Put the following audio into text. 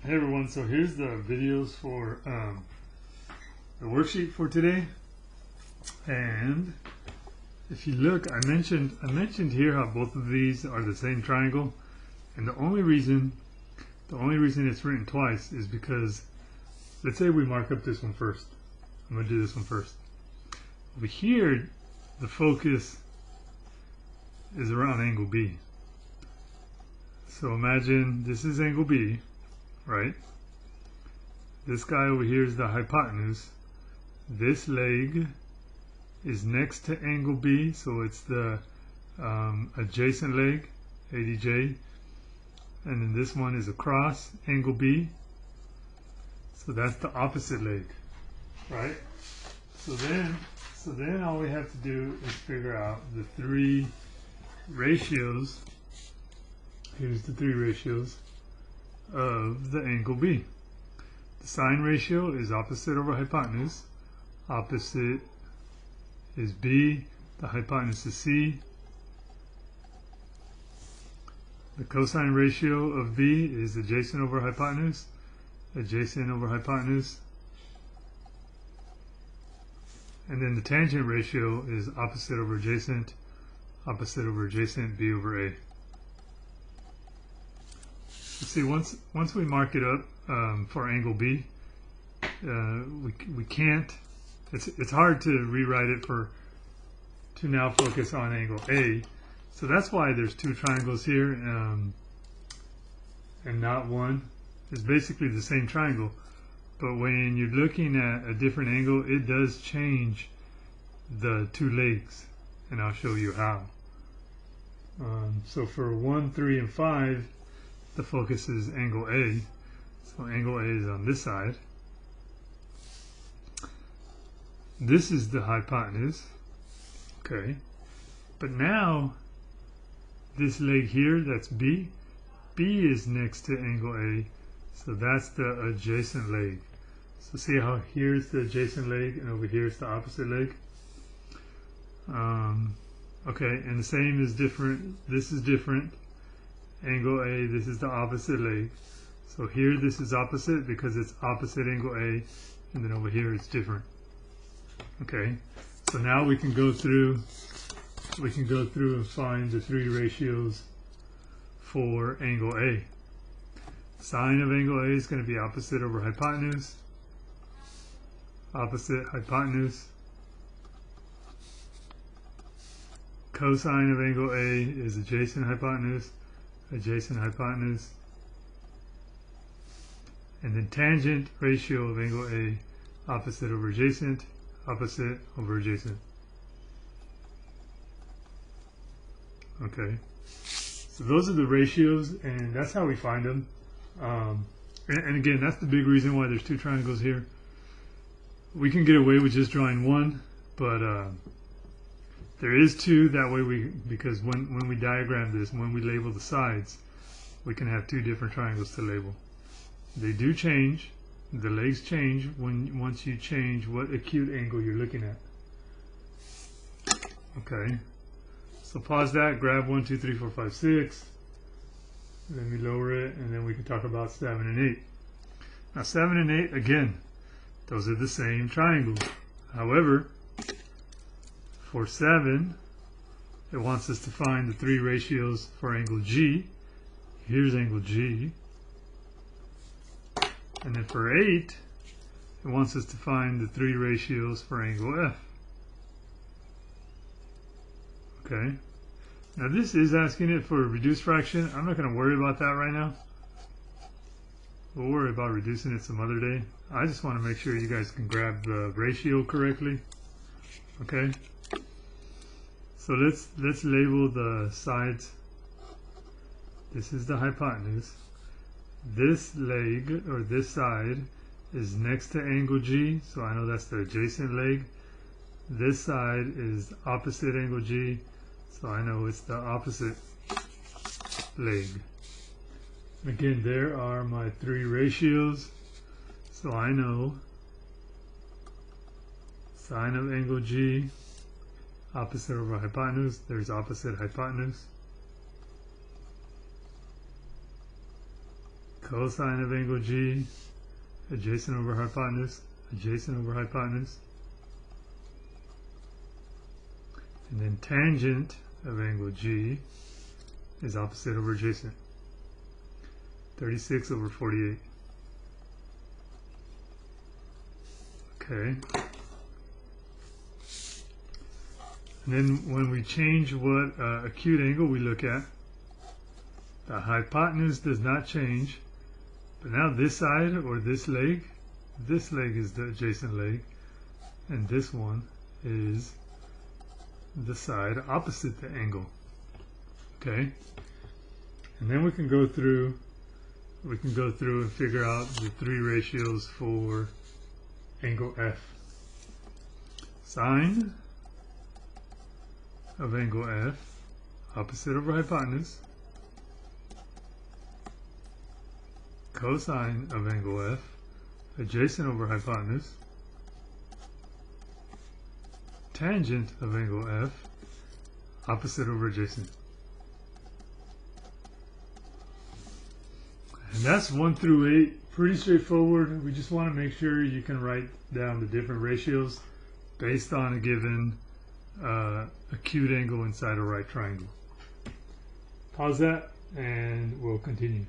Hey everyone, so here's the videos for the worksheet for today. And if you look, I mentioned here how both of these are the same triangle, and the only reason it's written twice is because, let's say we mark up this one first. I'm going to do this one first. Over here, the focus is around angle B. So imagine this is angle B, right? This guy over here is the hypotenuse. This leg is next to angle B, so it's the adjacent leg, ADJ. And then this one is across angle B. So that's the opposite leg, right? So then all we have to do is figure out the three ratios. Here's the three ratios of the angle B. The sine ratio is opposite over hypotenuse. Opposite is B, the hypotenuse is C. The cosine ratio of B is adjacent over hypotenuse. Adjacent over hypotenuse. And then the tangent ratio is opposite over adjacent. Opposite over adjacent, B over A. See, once we mark it up for angle B, we can't. It's hard to rewrite it to now focus on angle A. So that's why there's two triangles here and not one. It's basically the same triangle, but when you're looking at a different angle, it does change the two legs, and I'll show you how. So for 1, 3, and 5. The focus is angle A, so angle A is on this side. This is the hypotenuse, okay. But now, this leg here, that's B. B is next to angle A, so that's the adjacent leg. So see how here's the adjacent leg, and over here is the opposite leg. Okay, and the same is different. This is different. Angle A, this is the opposite leg. So here this is opposite because it's opposite angle A, and then over here it's different. Okay, so now we can go through and find the three ratios for angle A. Sine of angle A is going to be opposite over hypotenuse. Opposite hypotenuse. Cosine of angle A is adjacent hypotenuse. Adjacent hypotenuse. And then tangent ratio of angle A, opposite over adjacent, opposite over adjacent. Okay, so those are the ratios, and that's how we find them. And again, that's the big reason why there's two triangles here. We can get away with just drawing one, but there is two. That way because when we diagram this, when we label the sides, we can have two different triangles to label. They do change. The legs change once you change what acute angle you're looking at. Okay. So pause that, grab 1, 2, 3, 4, 5, 6. Let me lower it, and then we can talk about 7 and 8. Now 7 and 8, again, those are the same triangles. However, for 7, it wants us to find the three ratios for angle G. Here's angle G. And then for 8, it wants us to find the three ratios for angle F. Okay. Now this is asking it for a reduced fraction. I'm not going to worry about that right now. We'll worry about reducing it some other day. I just want to make sure you guys can grab the ratio correctly. Okay. So let's label the sides. This is the hypotenuse. This leg, or this side, is next to angle G, so I know that's the adjacent leg. This side is opposite angle G, so I know it's the opposite leg. Again, there are my three ratios, so I know sine of angle G, opposite over hypotenuse, there's opposite hypotenuse. cosine of angle G, adjacent over hypotenuse, adjacent over hypotenuse. And then tangent of angle G is opposite over adjacent. 36 over 48. Okay. And then when we change what acute angle we look at, the hypotenuse does not change, but now this side or this leg is the adjacent leg, and this one is the side opposite the angle. Okay, and then we can go through and figure out the three ratios for angle F. Sine of angle F, opposite over hypotenuse. Cosine of angle F, adjacent over hypotenuse. Tangent of angle F, opposite over adjacent. And that's 1 through 8. Pretty straightforward. We just want to make sure you can write down the different ratios based on a given acute angle inside a right triangle. Pause that and we'll continue.